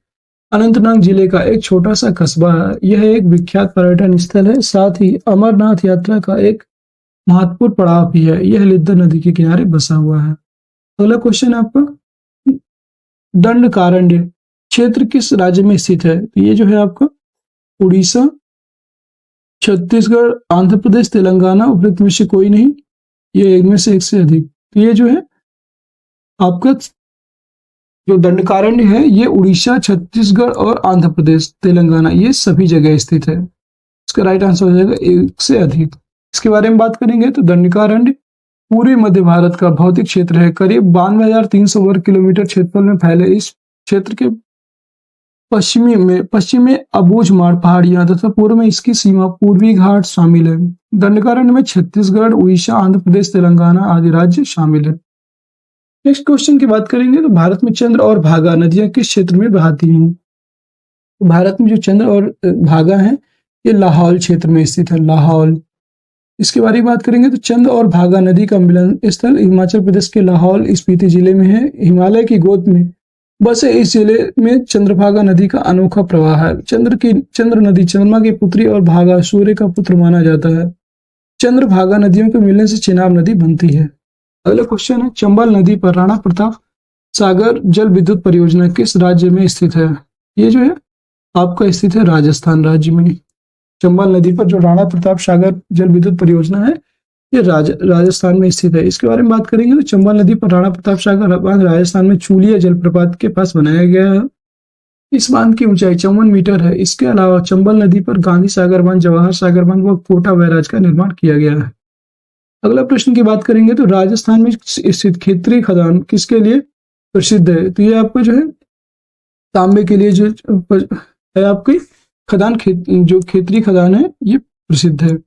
अनंतनाग जिले का एक छोटा सा कस्बा है। यह एक विख्यात पर्यटन स्थल है, साथ ही अमरनाथ यात्रा का एक महत्वपूर्ण पड़ाव भी है। यह लिद्दर नदी के किनारे बसा हुआ है। अगला क्वेश्चन आपका, दंडकारण्य क्षेत्र किस राज्य में स्थित है? तो ये जो है आपका उड़ीसा छत्तीसगढ़, आंध्र प्रदेश, तेलंगाना, उपयुक्त में से कोई नहीं, ये एक में से एक से अधिक। तो ये जो है आपका जो दंडकारण्य है ये उड़ीसा, छत्तीसगढ़ और आंध्र प्रदेश, तेलंगाना ये सभी जगह स्थित है। इसका राइट आंसर हो जाएगा एक से अधिक। इसके बारे में बात करेंगे तो दंडकारण्य पूरे मध्य भारत का भौतिक क्षेत्र है। करीब 92,300 वर्ग किलोमीटर क्षेत्रफल में फैले इस क्षेत्र के पश्चिम में अबूझमाड़ पहाड़ियां तथा पूर्व में इसकी सीमा पूर्वी घाट शामिल है। दंडकारण्य में छत्तीसगढ़, उड़ीसा, आंध्र प्रदेश, तेलंगाना आदि राज्य शामिल है। नेक्स्ट क्वेश्चन की बात करेंगे तो भारत में चंद्र और भागा नदियां किस क्षेत्र में बहती हैं? भारत में जो चंद्र और भागा है ये लाहौल क्षेत्र में स्थित है, लाहौल। इसके बारे में बात करेंगे तो चंद्र और भागा नदी का मिलन स्थल हिमाचल प्रदेश के लाहौल स्पीति जिले में है। हिमालय की गोद में बसे इस जिले में चंद्रभागा नदी का अनोखा प्रवाह है। चंद्र नदी चंद्रमा की पुत्री और भागा सूर्य का पुत्र माना जाता है। चंद्रभागा नदियों के मिलने से चिनाब नदी बनती है। अगला क्वेश्चन है, चंबल नदी पर राणा प्रताप सागर जल विद्युत परियोजना किस राज्य में स्थित है? ये जो है आपका स्थित है राजस्थान राज्य में। चंबल नदी पर जो राणा प्रताप सागर जल विद्युत परियोजना है ये राजस्थान में स्थित है। इसके बारे में बात करेंगे तो चंबल नदी पर राणा प्रताप सागर बांध राजस्थान में चूलिया जलप्रपात के पास बनाया गया है। इस बांध की ऊंचाई 54 मीटर है। इसके अलावा चंबल नदी पर गांधी सागर बांध, जवाहर सागर बांध व कोटा बैराज का निर्माण किया गया है। अगला प्रश्न की बात करेंगे तो राजस्थान में स्थित खेतरी खदान किसके लिए प्रसिद्ध है? तो ये आपका जो है तांबे के लिए जो है आपकी खदान जो खेतरी खदान है ये प्रसिद्ध है।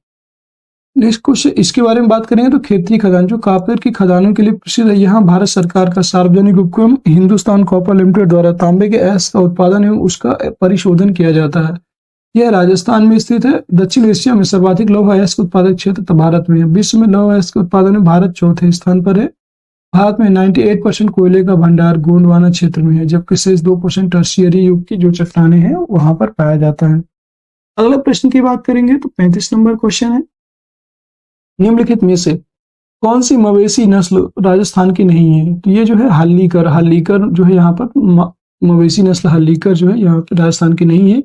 नेक्स्ट क्वेश्चन, इसके बारे में बात करेंगे तो खेतरी खदान जो कॉपर की खदानों के लिए प्रसिद्ध है। यहाँ भारत सरकार का सार्वजनिक उपक्रम हिंदुस्तान कॉपर लिमिटेड द्वारा तांबे के अयस्क का उत्पादन एवं उसका परिशोधन किया जाता है। यह राजस्थान में स्थित है। दक्षिण एशिया में सर्वाधिक लौह अयस्क उत्पादक क्षेत्र भारत में है। विश्व में लौह अयस्क उत्पादन में भारत चौथे स्थान पर है। भारत में 98% कोयले का भंडार गोंडवाना क्षेत्र में है, जबकि शेष 2% टर्शियरी युग की जो चट्टानें हैं वहां पर पाया जाता है। अगला प्रश्न की बात करेंगे तो 35 नंबर क्वेश्चन है, निम्नलिखित में से कौन सी मवेशी नस्ल राजस्थान की नहीं है? तो ये जो है हल्लीकर जो है यहाँ पर मवेशी नस्ल हल्लीकर जो है यहाँ पर राजस्थान की नहीं है।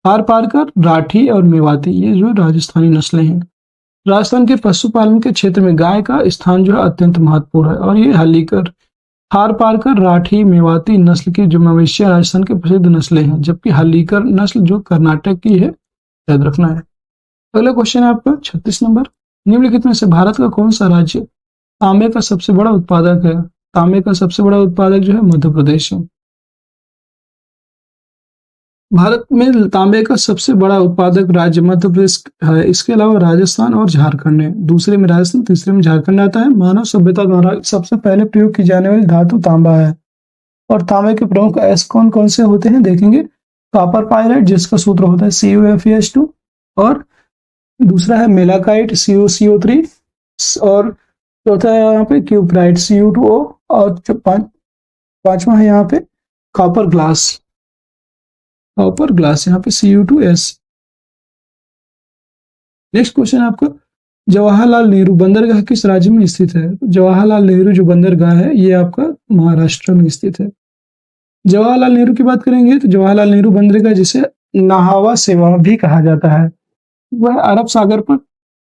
थारपारकर, राठी और मेवाती ये जो राजस्थानी नस्लें हैं। राजस्थान के पशुपालन के क्षेत्र में गाय का स्थान जो है अत्यंत महत्वपूर्ण है और ये हल्लीकर, थारपारकर, राठी, मेवाती नस्ल की जो मवेशियां राजस्थान के प्रसिद्ध नस्लें हैं, जबकि हल्लीकर नस्ल जो कर्नाटक की है, याद रखना है। अगला क्वेश्चन है आपका 36 नंबर, निम्नलिखित में से भारत का कौन सा राज्य तांबे का सबसे बड़ा उत्पादक है? तांबे का सबसे बड़ा उत्पादक जो है मध्य प्रदेश है। भारत में तांबे का सबसे बड़ा उत्पादक राज्य मध्य प्रदेश है। इसके अलावा राजस्थान और झारखंड है। दूसरे में राजस्थान, तीसरे में झारखंड आता है। मानव सभ्यता द्वारा सबसे पहले प्रयोग की जाने वाली धातु तांबा है। और तांबे के प्रमुख अयस्क कौन कौन से होते हैं देखेंगे। कॉपर पायराइट जिसका सूत्र होता है CuFeS2, और दूसरा है मेलाकाइट CuCO3, और चौथा है यहाँ पे क्यूप्राइट Cu2O, और पांचवा है यहाँ पे कॉपर ग्लास यहाँ पे Cu2S। नेक्स्ट क्वेश्चन आपका, जवाहरलाल नेहरू बंदरगाह किस राज्य में स्थित है? जवाहरलाल नेहरू जो बंदरगाह है ये आपका महाराष्ट्र में स्थित है। जवाहरलाल नेहरू की बात करेंगे तो जवाहरलाल नेहरू बंदरगाह जिसे नाहवा सेवा भी कहा जाता है, वह अरब सागर पर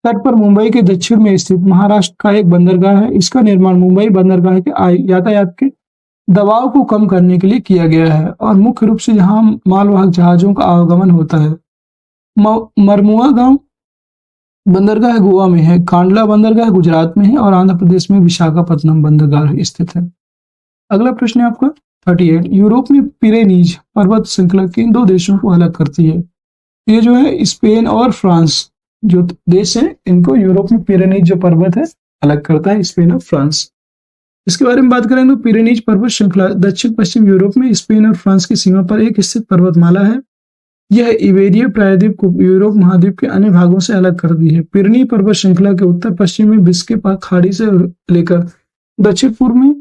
तट पर मुंबई के दक्षिण में स्थित महाराष्ट्र का एक बंदरगाह है। इसका निर्माण मुंबई बंदरगाह के यातायात के दबाव को कम करने के लिए किया गया है और मुख्य रूप से यहाँ मालवाहक जहाजों का आवागमन होता है। मरमुआ गांव बंदरगाह गोवा में है, कांडला बंदरगाह गुजरात में है और आंध्र प्रदेश में विशाखापत्तनम बंदरगाह स्थित है। अगला प्रश्न है आपका 38, यूरोप में पिरेनीज पर्वत श्रृंखला किन दो देशों को अलग करती है? ये जो है स्पेन और फ्रांस जो देश है इनको यूरोप में पिरेनीज जो पर्वत है अलग करता है, स्पेन और फ्रांस। इसके बारे में बात करें तो पिरेनीज पर्वत श्रृंखला दक्षिण पश्चिम यूरोप में स्पेन और फ्रांस की सीमा पर एक स्थित पर्वतमाला है। यह इबेरिया प्रायद्वीप को यूरोप महाद्वीप के अन्य भागों से अलग करती है। पिरेनी पर्वत श्रृंखला के उत्तर पश्चिम में बिस्के खाड़ी से लेकर दक्षिण पूर्व में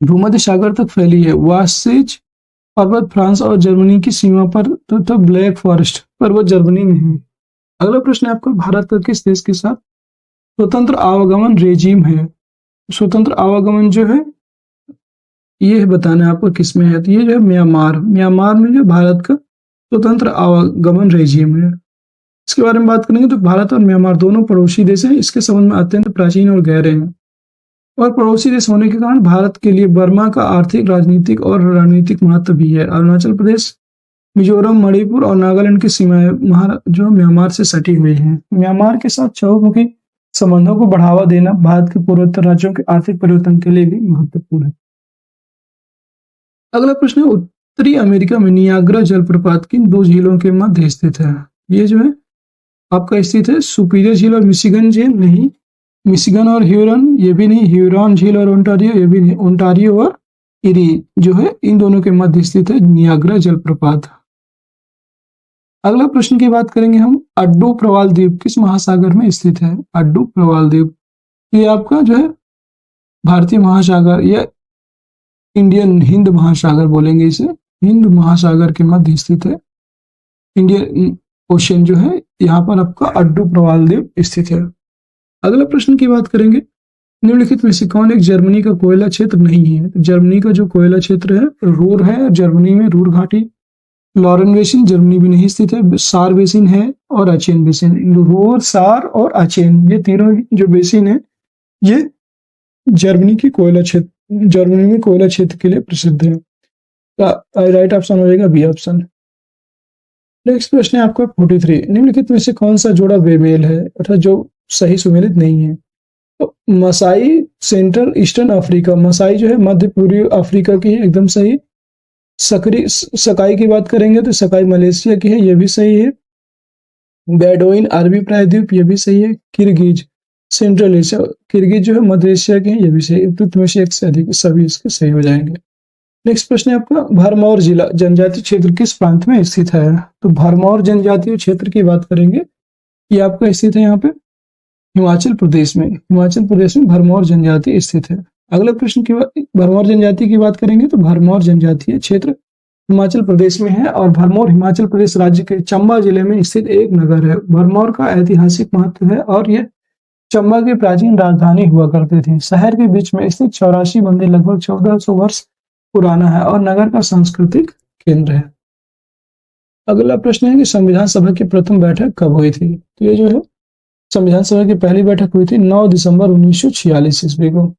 भूमध्य सागर तक फैली है। वासेज पर्वत फ्रांस और जर्मनी की सीमा पर तथा ब्लैक फॉरेस्ट पर्वत जर्मनी में है। अगला प्रश्न है आपका, भारत का किस देश के साथ स्वतंत्र आवागमन रेजिम है? स्वतंत्र आवागमन जो है ये बताना है आपको किसमें है। तो ये जो है म्यांमार में जो भारत का स्वतंत्र आवागमन रेजिम है। इसके बारे में बात करेंगे तो भारत और म्यांमार दोनों पड़ोसी देश हैं। इसके संबंध में अत्यंत प्राचीन और गहरे हैं और पड़ोसी देश होने के कारण भारत के लिए बर्मा का आर्थिक, राजनीतिक और रणनीतिक महत्व भी है। अरुणाचल प्रदेश, मिजोरम, मणिपुर और नागालैंड की सीमाएं जो म्यांमार से सटी हुई हैं। म्यांमार के साथ चहुमुखी संबंधों को बढ़ावा देना भारत के पूर्वोत्तर राज्यों के आर्थिक परिवर्तन के लिए भी महत्वपूर्ण है। अगला प्रश्न है, उत्तरी अमेरिका में नियाग्रा जलप्रपात किन दो झीलों के मध्य स्थित है? ये जो है आपका स्थित है सुपीरियर झील और मिशिगन झील, नहीं। मिशिगन और ह्यूरन, ये भी नहीं। ह्यूरॉन झील और ओंटारियो, ये भी नहीं। ओंटारियो और इरी जो है इन दोनों के मध्य स्थित है नियाग्रा जलप्रपात। अगला प्रश्न की बात करेंगे हम, अड्डू प्रवाल द्वीप किस महासागर में स्थित है? अड्डू प्रवाल द्वीप ये आपका जो है भारतीय महासागर या इंडियन हिंद महासागर बोलेंगे इसे, हिंद महासागर के मध्य स्थित है। इंडियन ओशन जो है यहाँ पर आपका अड्डू प्रवाल द्वीप स्थित है। अगला प्रश्न की बात करेंगे, निम्नलिखित में से कौन एक जर्मनी का कोयला क्षेत्र नहीं है? तो जर्मनी का जो कोयला क्षेत्र है रूर है, जर्मनी में रूर घाटी। लॉरेन बेसिन जर्मनी में नहीं स्थित है। सार बेसिन है और अचेन बेसिन। रूर, सार और अचेन ये तीनों जो बेसिन है ये जर्मनी की कोयला क्षेत्र, जर्मनी में कोयला क्षेत्र के लिए प्रसिद्ध है। राइट ऑप्शन हो जाएगा बी ऑप्शन। नेक्स्ट प्रश्न है आपका 43, निम्नलिखित में से कौन सा जोड़ा बेमेल है अर्थात जो सही सुमेलित नहीं है? तो Maasai central eastern Africa, Maasai जो है मध्य पूर्वी अफ्रीका की है, एकदम सही। सकाई की बात करेंगे तो सकाई मलेशिया की है, ये भी सही है। बेडोइन अरबी प्रायद्वीप, ये भी सही है। किर्गिज सेंट्रल एशिया, किर्गिज जो है मध्य एशिया के हैं, ये भी सही। तो में से एक से अधिक सभी इसके सही हो जाएंगे। नेक्स्ट प्रश्न है आपका, भरमौर जिला जनजातीय क्षेत्र किस प्रांत में स्थित है? तो भरमौर जनजातीय क्षेत्र की बात करेंगे, ये आपका स्थित है यहाँ पे हिमाचल प्रदेश में। हिमाचल प्रदेश में भरमौर जनजाति स्थित है। अगले प्रश्न की बात, भरमौर जनजाति की बात करेंगे तो भरमौर जनजातीय क्षेत्र हिमाचल प्रदेश में है और भरमौर हिमाचल प्रदेश राज्य के चंबा जिले में स्थित एक नगर है। भरमौर का ऐतिहासिक महत्व है और यह चंबा की प्राचीन राजधानी हुआ करती थी। शहर के बीच में स्थित 84 मंदिर लगभग 1400 वर्ष पुराना है और नगर का सांस्कृतिक केंद्र है। अगला प्रश्न है कि संविधान सभा की प्रथम बैठक कब हुई थी? तो ये जो है संविधान सभा की पहली बैठक हुई थी 9 दिसंबर 1946 ईस्वी को।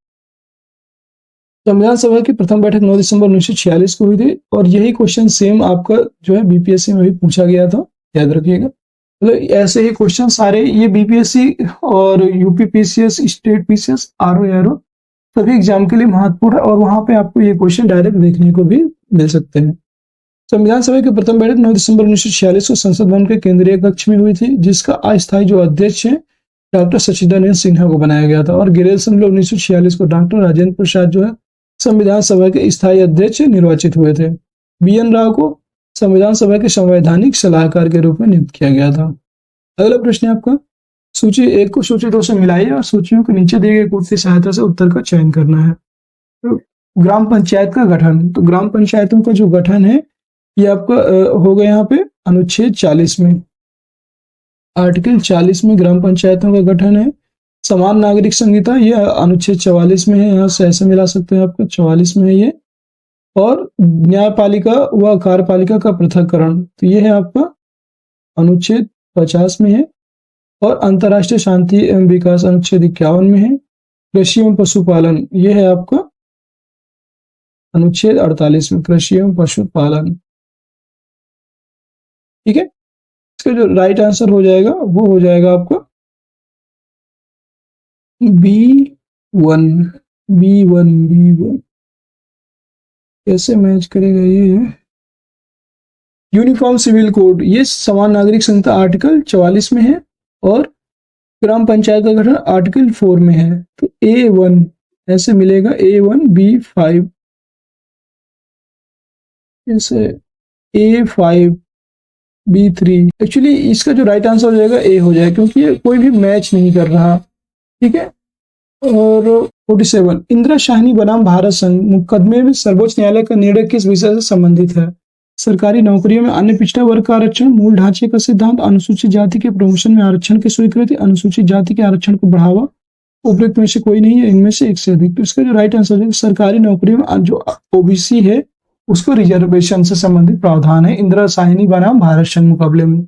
संविधान सभा की प्रथम बैठक 9 दिसंबर 1946 को हुई थी और यही क्वेश्चन सेम आपका जो है बीपीएससी में भी पूछा गया था, याद रखिएगा। मतलब ऐसे ही क्वेश्चन सारे ये बीपीएससी और UPPCS, state PCS, RO ARO सभी एग्जाम के लिए महत्वपूर्ण है और वहां पे आपको ये क्वेश्चन डायरेक्ट देखने को भी मिल सकते हैं। संविधान सभा की प्रथम बैठक 9 दिसंबर 1946 को संसद भवन के केंद्रीय कक्ष में हुई थी, जिसका अस्थायी जो अध्यक्ष है डॉक्टर सच्चिदानंद सिन्हा को बनाया गया था और 11 दिसंबर 1946 को डॉक्टर राजेंद्र प्रसाद जो है संविधान सभा के स्थायी अध्यक्ष निर्वाचित हुए थे। बीएन राव को संविधान सभा के संवैधानिक सलाहकार के रूप में नियुक्त किया गया था। अगला प्रश्न है आपका, सूची 1 को सूची 2 से मिलाइए और सूचियों के नीचे दिए गए कोड की सहायता से उत्तर का चयन करना है। तो ग्राम पंचायत का गठन, तो ग्राम पंचायतों का जो गठन है ये आपका होगा यहाँ पे अनुच्छेद 40 में, आर्टिकल 40 में ग्राम पंचायतों का गठन है। समान नागरिक संहिता ये अनुच्छेद 44 में है, यहाँ से ऐसे मिला सकते हैं आपको 44 में है ये। और न्यायपालिका व कार्यपालिका का पृथक्करण तो ये है आपका अनुच्छेद 50 में है। और अंतर्राष्ट्रीय शांति एवं विकास अनुच्छेद 51 में है। कृषि एवं पशुपालन ये है आपका अनुच्छेद 48 में, कृषि एवं पशुपालन। ठीक है, इसका जो राइट आंसर हो जाएगा वो हो जाएगा आपका B1। कैसे मैच करेगा ये? यूनिफॉर्म सिविल कोड ये समान नागरिक संहिता आर्टिकल 44 में है और ग्राम पंचायत का गठन आर्टिकल 4 में है। तो A1 ऐसे मिलेगा, A1 B5 ऐसे A5 B3। एक्चुअली इसका जो राइट आंसर हो जाएगा A हो जाएगा क्योंकि ये कोई भी मैच नहीं कर रहा। ठीक है। और 47, इंदिरा शाहिनी बनाम भारत संघ मुकदमे में सर्वोच्च न्यायालय का निर्णय किस विषय से संबंधित है? सरकारी नौकरियों में अन्य पिछड़ा वर्ग का आरक्षण, मूल ढांचे का सिद्धांत, अनुसूचित जाति के प्रमोशन में आरक्षण की स्वीकृति, अनुसूचित जाति के आरक्षण को बढ़ावा। उपयुक्त में से कोई नहीं है, इनमें से एक से अधिक। तो इसका जो राइट आंसर है सरकारी नौकरियों में जो ओबीसी है उसको रिजर्वेशन से संबंधित प्रावधान है इंदिरा शाहिनी बनाम भारत संघ मुकाबले में।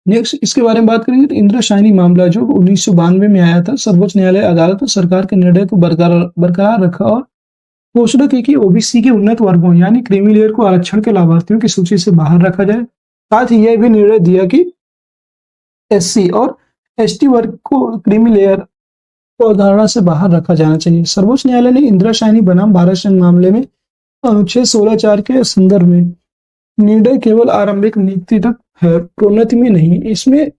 नेक्स्ट इसके बारे में बात करेंगे तो इंद्राशायनी मामला जो 1992 में आया था, सर्वोच्च न्यायालय अदालत ने सरकार के निर्णय को बरकरार रखा और घोषणा की कि ओबीसी के उन्नत वर्गों यानी क्रीमी लेयर को आरक्षण के लाभार्थियों की सूची से बाहर रखा जाए। साथ ही यह भी निर्णय दिया कि एससी और एसटी वर्ग को क्रीमी लेयर को अवधारणा से बाहर रखा जाना चाहिए। सर्वोच्च न्यायालय ने इंदिराशायनी बनाम भारत संघ मामले में अनुच्छेद 16(4) के संदर्भ में निर्णय केवल आरंभिक नीति तक है, प्रोन्नति में नहीं। इसमें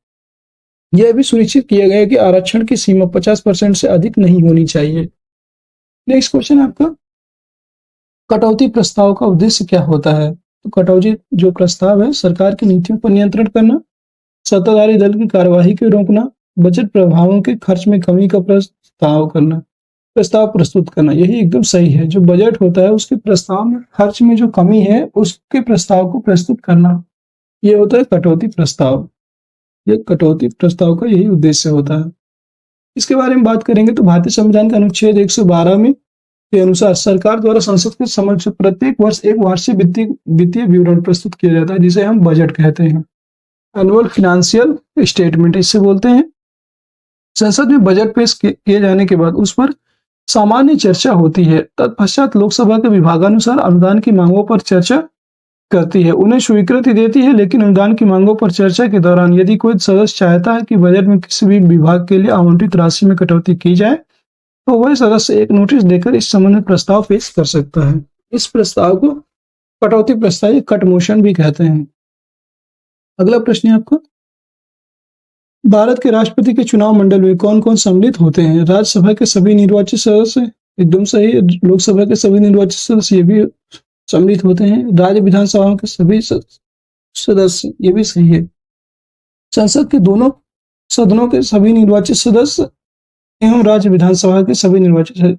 यह भी सुनिश्चित किया गया कि आरक्षण की सीमा 50% से अधिक नहीं होनी चाहिए। नेक्स्ट क्वेश्चन आपका, कटौती प्रस्ताव का उद्देश्य क्या होता है? तो कटौती जो प्रस्ताव है सरकार की नीतियों पर नियंत्रण करना, सत्ताधारी दल की कार्यवाही को रोकना, बजट प्रभावों के खर्च में कमी का प्रस्ताव प्रस्तुत करना। यही एकदम सही है। जो बजट होता है उसके प्रस्ताव में खर्च में जो कमी है उसके प्रस्ताव को प्रस्तुत करना, यह होता है कटौती प्रस्ताव। यह कटौती प्रस्ताव का यही उद्देश्य होता है। इसके बारे में बात करेंगे तो भारतीय संविधान के अनुच्छेद 112 में के अनुसार सरकार द्वारा संसद के समक्ष प्रत्येक वर्ष एक वार्षिक वित्तीय विवरण प्रस्तुत किया जाता है, जिसे हम बजट कहते हैं। एनुअल फाइनेंशियल स्टेटमेंट इससे बोलते हैं। संसद में बजट पेश किए जाने के बाद उस पर सामान्य चर्चा होती है। तत्पश्चात लोकसभा के विभागानुसार अनुदान की मांगों पर चर्चा करती है, उन्हें स्वीकृति देती है। लेकिन अनुदान की मांगों पर चर्चा के दौरान यदि कोई सदस्य चाहता है कि बजट में किसी भी विभाग के लिए आवंटित राशि में कटौती की जाए तो वह सदस्य एक नोटिस देकर इस संबंध में प्रस्ताव पेश कर सकता है। इस प्रस्ताव को कटौती प्रस्ताव, कट मोशन भी कहते हैं। अगला प्रश्न है आपका, भारत के राष्ट्रपति के चुनाव मंडल में कौन कौन सम्मिलित होते हैं? राज्यसभा के सभी निर्वाचित सदस्य, एकदम सही। लोकसभा के सभी निर्वाचित सदस्य, ये भी सम्मिलित होते हैं। राज्य विधानसभाओं के सभी सदस्य, ये भी सही है। संसद के दोनों सदनों के सभी निर्वाचित सदस्य एवं राज्य विधानसभा के सभी निर्वाचित सदस्य,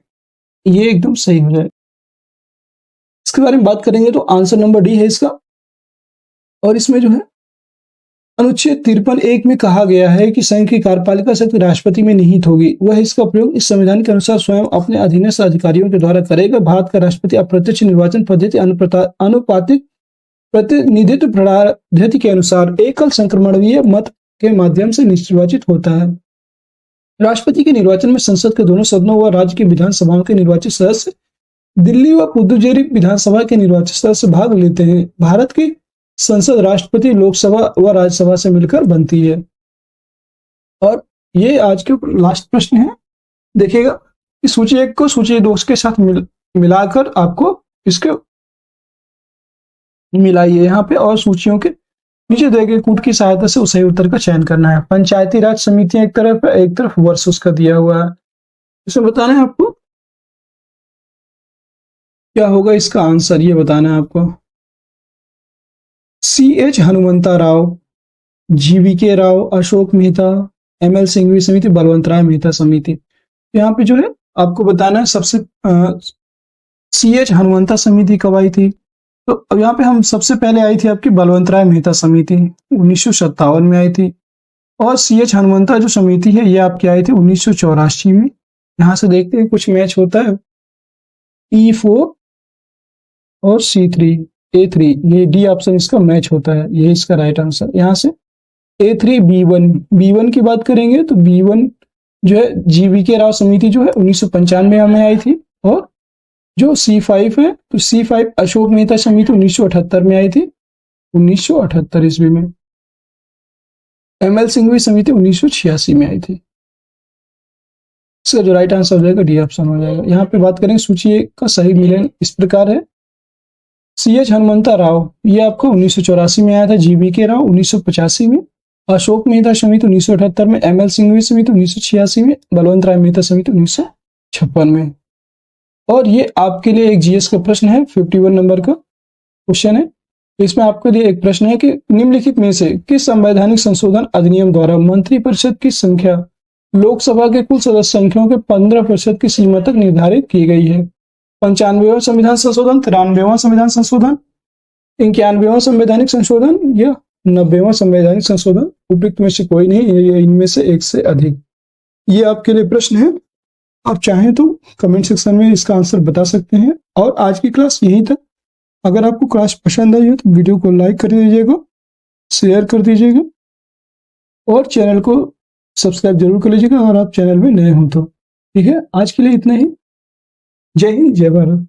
ये एकदम सही हो जाए। इसके बारे में बात करेंगे तो आंसर नंबर डी है इसका। और इसमें जो है अनुच्छेद 53(1) में कहा गया है कि संघ की कार्यपालिका शक्ति राष्ट्रपति में निहित होगी, वह इसका प्रयोग इस संविधान के अनुसार स्वयं अपने अधीनस्थ अधिकारियों के द्वारा करेगा। भारत का राष्ट्रपति अप्रत्यक्ष निर्वाचन पद्धति अनुपातिक प्रतिनिधित्व पद्धति के अनुसार एकल संक्रमणीय मत के माध्यम से निर्वाचित होता है। राष्ट्रपति के निर्वाचन में संसद के दोनों सदनों व राज्य की विधानसभाओं के निर्वाचित सदस्य, दिल्ली व पुदुचेरी विधानसभा के निर्वाचित सदस्य भाग लेते हैं। भारत की संसद राष्ट्रपति, लोकसभा व राज्यसभा से मिलकर बनती है। और ये आज के लास्ट प्रश्न है। देखिएगा कि सूची 1 को सूची 2 के साथ मिलाकर आपको इसके मिलाइए यहाँ पे और सूचियों के नीचे दिए गए कूट की सहायता से सही उत्तर का चयन करना है। पंचायती राज समितियां एक तरफ है, एक तरफ वर्ष उसका दिया हुआ है। इसमें बताना है आपको क्या होगा इसका आंसर, ये बताना है आपको। CH Hanumanta Rao, GVK Rao, Ashok Mehta, ML Singhvi समिति, बलवंत राय मेहता समिति। यहाँ पे जो है आपको बताना है सबसे CH हनुमंता समिति कब आई थी? तो अब यहाँ पे हम सबसे पहले आई थी आपकी बलवंत राय मेहता समिति, 1957 में आई थी। और CH हनुमंता जो समिति है ये आपकी आई थी 1984 में। यहाँ से देखते हैं कुछ मैच होता है। E4 और C3, A3, ये डी ऑप्शन इसका मैच होता है, ये इसका राइट आंसर। यहाँ से A3 B1 की बात करेंगे तो B1 जो है GVK राव समिति जो है 1995 में आई थी। और जो C5 है तो C5 अशोक मेहता समिति 1978 में आई थी, 1978 ईस्वी में। ML सिंघवी समिति 1986 में आई थी। इसका जो राइट आंसर हो जाएगा डी ऑप्शन हो जाएगा। यहाँ पे बात करें सूची 1 का सही मिलन इस प्रकार है। CH हनुमंता राव ये आपको 1984 में आया था, GVK राव 1985 में, अशोक मेहता समिति 1978 में, ML सिंघवी समिति 1986 में, बलवंत राय मेहता समिति 1956 में। और ये आपके लिए एक GS का प्रश्न है, 51 नंबर का क्वेश्चन है। इसमें आपके लिए एक प्रश्न है कि निम्नलिखित में से किस संवैधानिक संशोधन अधिनियम द्वारा मंत्रिपरिषद की संख्या लोकसभा के कुल सदस्य संख्याओं के 15% की सीमा तक निर्धारित की गई है? 95वां संविधान संशोधन, 93वां संविधान संशोधन, 91वां संवैधानिक संशोधन या 90वां संवैधानिक संशोधन? उपयुक्त में से कोई नहीं, ये इनमें से एक से अधिक। ये आपके लिए प्रश्न है, आप चाहें तो कमेंट सेक्शन में इसका आंसर बता सकते हैं। और आज की क्लास यहीं तक। अगर आपको क्लास पसंद आई हो तो वीडियो को लाइक कर दीजिएगा, शेयर कर दीजिएगा और चैनल को सब्सक्राइब जरूर कर लीजिएगा अगर आप चैनल में नए हों तो। ठीक है, आज के लिए इतना ही। जय हिंद, जय भारत।